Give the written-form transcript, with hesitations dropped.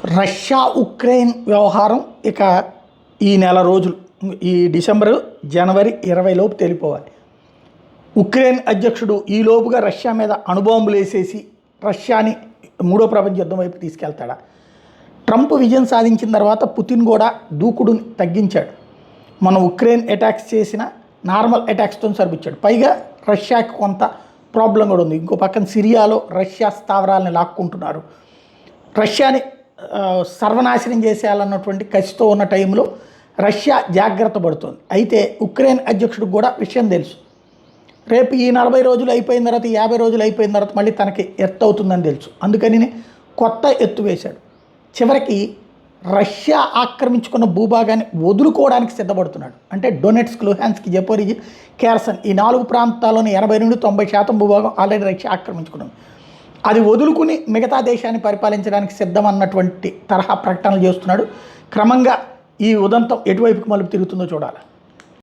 Russia Ukraine వ్యవహారం ఇక ఈ నెల రోజులు, ఈ డిసెంబరు జనవరి 20 లోపు తెలిపోవాలి. ఉక్రెయిన్ అధ్యక్షుడు ఈ లోపుగా రష్యా మీద అణుబాంబులు వేసేసి రష్యాని మూడో ప్రపంచ యుద్ధం వైపు తీసుకెళ్తాడా? ట్రంప్ విజయం సాధించిన తర్వాత పుతిన్ కూడా దూకుడుని తగ్గించాడు. మనం ఉక్రెయిన్ అటాక్స్ చేసిన నార్మల్ అటాక్స్తో సరిపించాడు. పైగా రష్యాకి కొంత ప్రాబ్లం కూడా ఉంది. ఇంకో పక్కన సిరియాలో రష్యా స్థావరాలని లాక్కుంటున్నారు. రష్యాని సర్వనాశనం చేసేయాలన్నటువంటి కసితో ఉన్న టైంలో రష్యా జాగ్రత్త పడుతుంది. అయితే ఉక్రెయిన్ అధ్యక్షుడికి కూడా విషయం తెలుసు. రేపు ఈ 40 రోజులు అయిపోయిన తర్వాత, 50 రోజులు అయిపోయిన తర్వాత మళ్ళీ తనకి ఎత్తు అవుతుందని తెలుసు. అందుకని కొత్త ఎత్తు వేశాడు. చివరికి రష్యా ఆక్రమించుకున్న భూభాగాన్ని వదులుకోవడానికి సిద్ధపడుతున్నాడు. అంటే డొనెట్స్క్, లుహాన్స్క్, జపోరిజ్, కేర్సన్ ఈ 4 ప్రాంతాల్లోని 80 నుండి 90% భూభాగం ఆల్రెడీ రష్యా ఆక్రమించుకున్నాం. అది వదులుకుని మిగతా దేశాన్ని పరిపాలించడానికి సిద్ధం అన్నటువంటి తరహా ప్రకటనలు చేస్తున్నాడు. క్రమంగా ఈ ఉదంతం ఎటువైపుకి మలుపు తిరుగుతుందో చూడాలి.